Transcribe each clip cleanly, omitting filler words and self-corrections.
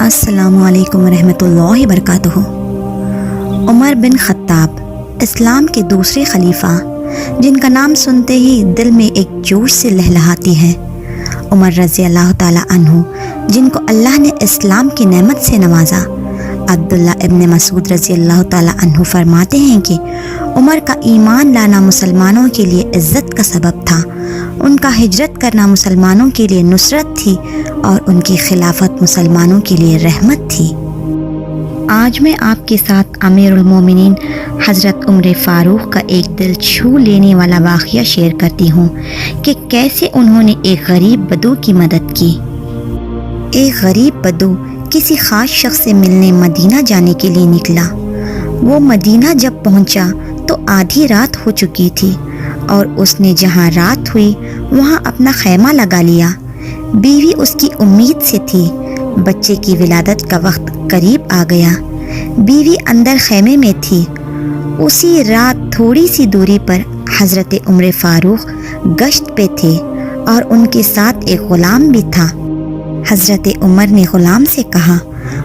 السلام علیکم ورحمۃ اللہ وبرکاتہ۔ عمر بن خطاب اسلام کے دوسرے خلیفہ، جن کا نام سنتے ہی دل میں ایک جوش سے لہلہاتی ہے۔ عمر رضی اللہ تعالیٰ عنہ، جن کو اللہ نے اسلام کی نعمت سے نوازا۔ عبداللہ ابن مسعود رضی اللہ تعالیٰ عنہ فرماتے ہیں کہ عمر کا ایمان لانا مسلمانوں کے لیے عزت کا سبب تھا، ان کا ہجرت کرنا مسلمانوں کے لیے نصرت تھی، اور ان کی خلافت مسلمانوں کے لیے رحمت تھی۔ آج میں آپ کے ساتھ امیر المومنین حضرت عمر فاروق کا ایک دل چھو لینے والا واقعہ شیئر کرتی ہوں کہ کیسے انہوں نے ایک غریب بدو کی مدد کی۔ ایک غریب بدو کسی خاص شخص سے ملنے مدینہ جانے کے لیے نکلا۔ وہ مدینہ جب پہنچا تو آدھی رات ہو چکی تھی، اور اس نے جہاں رات ہوئی وہاں اپنا خیمہ لگا لیا۔ بیوی اس کی امید سے تھی۔ بچے کی ولادت کا وقت قریب آ گیا۔ بیوی اندر خیمے میں تھی۔ اسی رات تھوڑی سی دوری پر حضرت عمر فاروق گشت پہ تھے، اور ان کے ساتھ ایک غلام بھی تھا۔ حضرت عمر نے غلام سے کہا،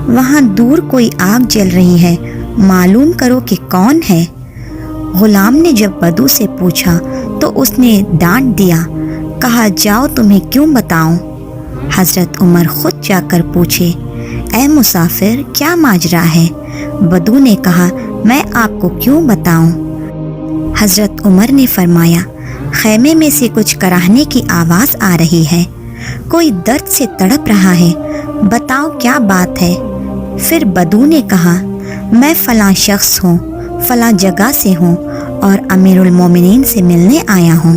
وہاں دور کوئی آگ جل رہی ہے، معلوم کرو کہ کون ہے۔ غلام نے جب بدو سے پوچھا تو اس نے ڈانٹ دیا، کہا جاؤ تمہیں کیوں بتاؤں۔ حضرت عمر خود جا کر پوچھے، اے مسافر کیا ماجرا ہے؟ بدو نے کہا، میں آپ کو کیوں بتاؤں۔ حضرت عمر نے فرمایا، خیمے میں سے کچھ کراہنے کی آواز آ رہی ہے، کوئی درد سے تڑپ رہا ہے، بتاؤ کیا بات ہے۔ پھر بدو نے کہا، میں فلاں شخص ہوں، فلاں جگہ سے ہوں، اور امیر المومنین سے ملنے آیا ہوں۔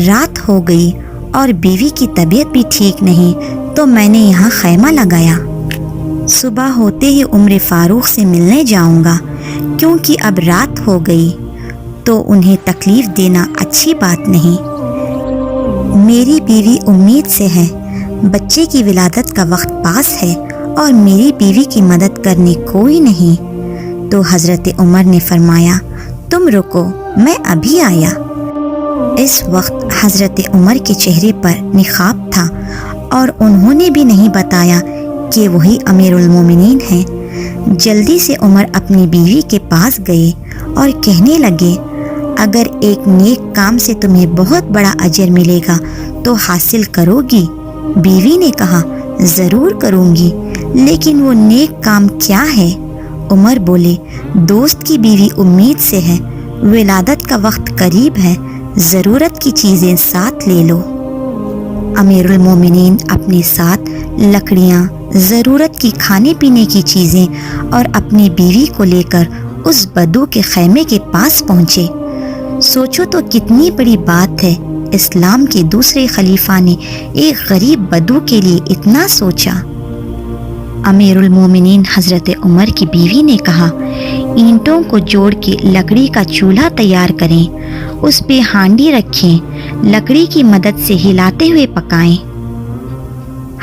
رات ہو گئی اور بیوی کی طبیعت بھی ٹھیک نہیں، تو میں نے یہاں خیمہ لگایا۔ صبح ہوتے ہی عمر فاروق سے ملنے جاؤں گا، کیونکہ اب رات ہو گئی تو انہیں تکلیف دینا اچھی بات نہیں۔ میری بیوی امید سے ہے، بچے کی ولادت کا وقت پاس ہے، اور میری بیوی کی مدد کرنے کوئی نہیں۔ تو حضرت عمر نے فرمایا، تم رکو، میں ابھی آیا۔ اس وقت حضرت عمر کے چہرے پر نقاب تھا، اور انہوں نے بھی نہیں بتایا کہ وہی امیر المومنین ہیں۔ جلدی سے عمر اپنی بیوی کے پاس گئے اور کہنے لگے، اگر ایک نیک کام سے تمہیں بہت بڑا اجر ملے گا تو حاصل کرو گی؟ بیوی نے کہا، ضرور کروں گی، لیکن وہ نیک کام کیا ہے؟ عمر بولے، دوست کی بیوی امید سے ہے، ولادت کا وقت قریب ہے، ضرورت کی چیزیں ساتھ لے لو۔ امیر المومنین اپنے ساتھ لکڑیاں، ضرورت کی کھانے پینے کی چیزیں اور اپنی بیوی کو لے کر اس بدو کے خیمے کے پاس پہنچے۔ سوچو تو کتنی بڑی بات ہے، اسلام کے دوسرے خلیفہ نے ایک غریب بدو کے لیے اتنا سوچا۔ امیر المومنین حضرت عمر کی بیوی نے کہا، اینٹوں کو جوڑ کے لکڑی کا چولہا تیار کریں، اس پہ ہانڈی رکھیں، لکڑی کی مدد سے ہلاتے ہوئے پکائیں۔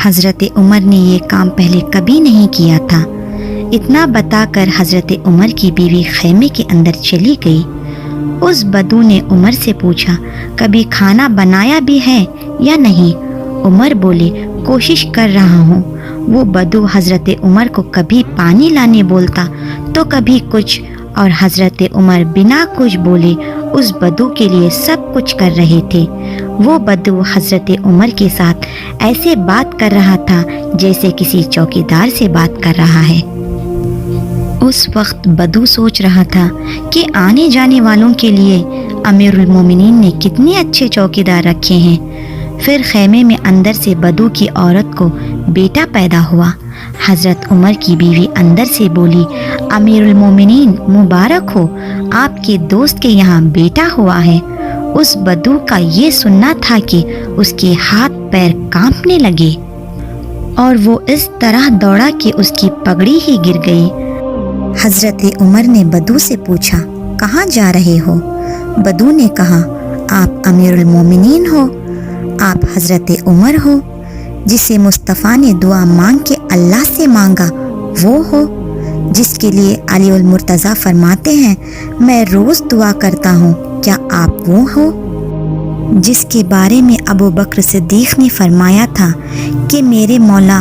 حضرت عمر نے یہ کام پہلے کبھی نہیں کیا تھا۔ اتنا بتا کر حضرت عمر کی بیوی خیمے کے اندر چلی گئی۔ اس بدو نے عمر سے پوچھا، کبھی کھانا بنایا بھی ہے یا نہیں؟ عمر بولے، کوشش کر رہا ہوں۔ وہ بدو حضرت عمر کو کبھی پانی لانے بولتا تو کبھی کچھ، اور حضرت عمر بنا کچھ بولے اس بدو کے لیے سب کچھ کر رہے تھے۔ وہ بدو حضرت عمر کے ساتھ ایسے بات کر رہا تھا جیسے کسی چوکیدار سے بات کر رہا ہے۔ اس وقت بدو سوچ رہا تھا کہ آنے جانے والوں کے لیے امیر المومنین نے کتنے اچھے چوکیدار رکھے ہیں۔ پھر خیمے میں اندر سے بدو کی عورت کو بیٹا پیدا ہوا۔ حضرت عمر کی بیوی اندر سے بولی، امیر المومنین مبارک ہو، آپ کے دوست کے یہاں بیٹا ہوا ہے۔ اس بدو کا یہ سننا تھا کہ اس کے ہاتھ پیر کانپنے لگے، اور وہ اس طرح دوڑا کہ اس کی پگڑی ہی گر گئی۔ حضرت عمر نے بدو سے پوچھا، کہاں جا رہے ہو؟ بدو نے کہا، آپ امیر المومنین ہو، آپ حضرت عمر ہو، جسے مصطفیٰ نے دعا مانگ کے اللہ سے مانگا وہ ہو، جس کے لیے علی المرتضیٰ فرماتے ہیں، میں روز دعا کرتا ہوں، کیا آپ وہ ہو؟ جس کے بارے میں ابو بکر صدیق نے فرمایا تھا کہ میرے مولا